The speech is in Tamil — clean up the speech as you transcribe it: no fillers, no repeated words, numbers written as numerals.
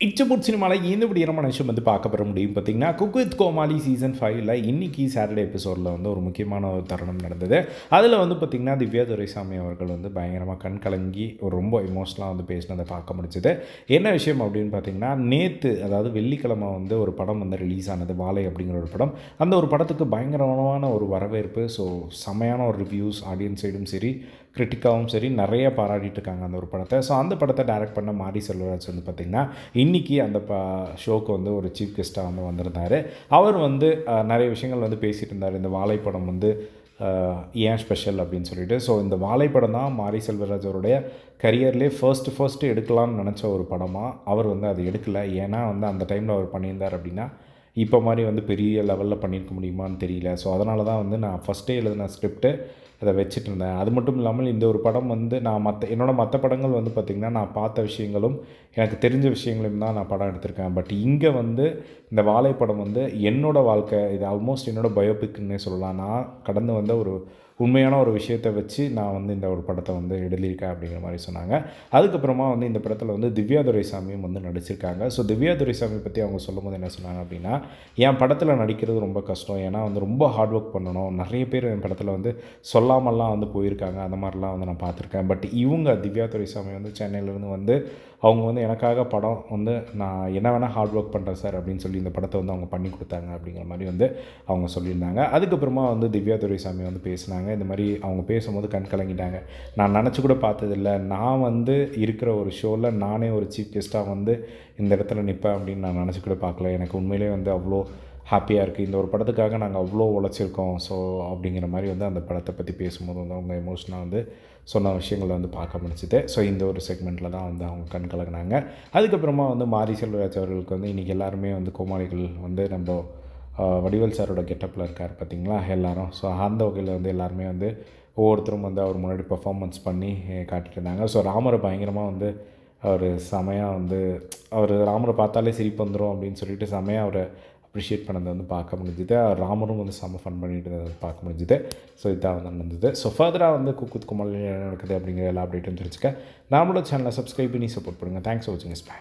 இச்சபுட் சினிமாவில் இந்த விடியமான விஷயம் வந்து பார்க்கப்பட முடியும் பார்த்தீங்கன்னா, குக் வித் கோமாளி சீசன் 5ல் இன்னைக்கு சாட்டர்டே எபிசோடில் வந்து ஒரு முக்கியமான ஒரு தருணம் நடந்தது. அதில் வந்து பார்த்திங்கன்னா, திவ்யா துரைசாமி அவர்கள் வந்து பயங்கரமாக கண் கலங்கி ஒரு ரொம்ப எமோஷ்னலாக வந்து பேசினதை பார்க்க முடிஞ்சுது. என்ன விஷயம் அப்படின்னு பார்த்தீங்கன்னா, நேற்று அதாவது வெள்ளிக்கிழமை வந்து ஒரு படம் வந்து ரிலீஸ் ஆனது, வாழை அப்படிங்கிற ஒரு படம். அந்த ஒரு படத்துக்கு பயங்கரமான ஒரு வரவேற்பு. ஸோ செம்மையான ஒரு ரிவ்யூஸ் ஆடியன்ஸ் சைடும் சரி, கிரிட்டிக்காகவும் சரி நிறைய பாராட்டிட்டு இருக்காங்க அந்த ஒரு படத்தை. ஸோ அந்த படத்தை டைரக்ட் பண்ண மாரி செல்வராஜ் வந்து பார்த்திங்கன்னா, இன்றைக்கி அந்த ஷோக்கு வந்து ஒரு சீஃப் கெஸ்ட்டாக வந்து வந்திருந்தார். அவர் வந்து நிறைய விஷயங்கள் வந்து பேசிகிட்டு இருந்தார். இந்த வாழைப்படம் வந்து ஏன் ஸ்பெஷல் அப்படின்னு சொல்லிட்டு. ஸோ இந்த வாழைப்படம் தான் மாரி செல்வராஜ் அவருடைய கரியர்லேயே ஃபர்ஸ்ட்டு எடுக்கலாம்னு நினச்ச ஒரு படமாக அவர் வந்து அது எடுக்கலை. ஏன்னா வந்து அந்த டைமில் அவர் பண்ணியிருந்தார் அப்படின்னா இப்போ மாதிரி வந்து பெரிய லெவலில் பண்ணியிருக்க முடியுமான்னு தெரியல. ஸோ அதனால தான் வந்து நான் ஃபஸ்ட்டே எழுதின ஸ்கிரிப்ட்டு அதை வச்சுட்டு இருந்தேன். அது மட்டும் இல்லாமல் இந்த ஒரு படம் வந்து நான் மற்ற படங்கள் வந்து பார்த்திங்கன்னா, நான் பார்த்த விஷயங்களும் எனக்கு தெரிஞ்ச விஷயங்களையும் தான் நான் படம் எடுத்திருக்கேன். பட் இங்கே வந்து இந்த வாழை படம் வந்து என்னோடய வாழ்க்கை, இது ஆல்மோஸ்ட் என்னோடய பயோபிக்னே சொல்லலாம். நான் கடந்து வந்த ஒரு உண்மையான ஒரு விஷயத்தை வச்சு நான் வந்து இந்த ஒரு படத்தை வந்து எழுதியிருக்கேன் அப்படிங்கிற மாதிரி சொன்னாங்க. அதுக்கப்புறமா வந்து இந்த படத்தில் வந்து திவ்யா துரைசாமியும் வந்து நடிச்சிருக்காங்க. ஸோ திவ்யா துரைசாமி பற்றி அவங்க சொல்லும்போது என்ன சொன்னாங்க அப்படின்னா, என் படத்தில் நடிக்கிறது ரொம்ப கஷ்டம். ஏன்னா வந்து ரொம்ப ஹார்ட் ஒர்க் பண்ணணும். நிறைய பேர் என் படத்தில் வந்து சொல்லாமல்லாம் வந்து போயிருக்காங்க. அந்த மாதிரிலாம் வந்து நான் பார்த்துருக்கேன். பட் இவங்க திவ்யா துரைசாமி வந்து சென்னையிலேருந்து வந்து அவங்க வந்து எனக்காக படம் வந்து நான் என்ன வேணால் ஹார்ட் ஒர்க் பண்ணுறேன் சார் அப்படின்னு சொல்லி இந்த படத்தை வந்து அவங்க பண்ணி கொடுத்தாங்க அப்படிங்கிற மாதிரி வந்து அவங்க சொல்லியிருந்தாங்க. அதுக்கப்புறமா வந்து திவ்யா துரைசாமி வந்து பேசினாங்க. இந்த மாதிரி அவங்க பேசும்போது கண் கலங்கிட்டாங்க. நான் நினச்சி கூட பார்த்ததில்ல. நான் வந்து இருக்கிற ஒரு ஷோவில் நானே ஒரு சீஃப் கெஸ்ட்டாக வந்து இந்த இடத்துல நிற்பேன் அப்படின்னு நான் நினச்சி கூட பார்க்கல. எனக்கு உண்மையிலே வந்து அவ்வளோ ஹாப்பியாக இருக்குது. இந்த ஒரு படத்துக்காக நாங்கள் அவ்வளோ உழைச்சிருக்கோம். ஸோ அப்படிங்கிற மாதிரி வந்து அந்த படத்தை பற்றி பேசும்போது வந்து அவங்க எமோஷனாக வந்து சொன்ன விஷயங்களை வந்து பார்க்க முடிஞ்சுது. ஸோ இந்த ஒரு செக்மெண்ட்டில் தான் வந்து அவங்க கண் கலங்கினாங்க. அதுக்கப்புறமா வந்து மாரி செல்வராஜ் அவர்களுக்கு வந்து இன்றைக்கி எல்லாருமே வந்து கோமாளிகள் வந்து நம்ம வடிவேல் சாரோட கெட்டப்பில் இருக்கார் பார்த்திங்களா எல்லோரும். ஸோ அந்த வகையில் வந்து எல்லாருமே வந்து ஒவ்வொருத்தரும் வந்து அவர் முன்னாடி பெர்ஃபார்மன்ஸ் பண்ணி காட்டிகிட்டு இருந்தாங்க. ஸோ ராமரை பயங்கரமாக வந்து அவர் செமையாக வந்து அவர் ராமரை பார்த்தாலே சிரிப்பு வந்துடும் அப்படின்னு சொல்லிட்டு செமையாக அவரை அப்ரிஷியேட் பண்ணதை வந்து பார்க்க முடிஞ்சுது. ராமரும் வந்து செம்ம ஃபன் பண்ணிட்டு பார்க்க முடிஞ்சுது. ஸோ இதான் வந்து நடந்தது. ஸோ ஃபர்தராக வந்து குக் வித் கோமாளி என்ன நடக்குது அப்படிங்கிற எல்லா அப்டேட்டும் தெரிஞ்சுக்க நம்மளோட சேனலை சப்ஸ்கிரைப் பண்ணி சப்போர்ட் பண்ணுங்கள். தேங்க்ஸ் ஃபார் வாட்சிங். பை.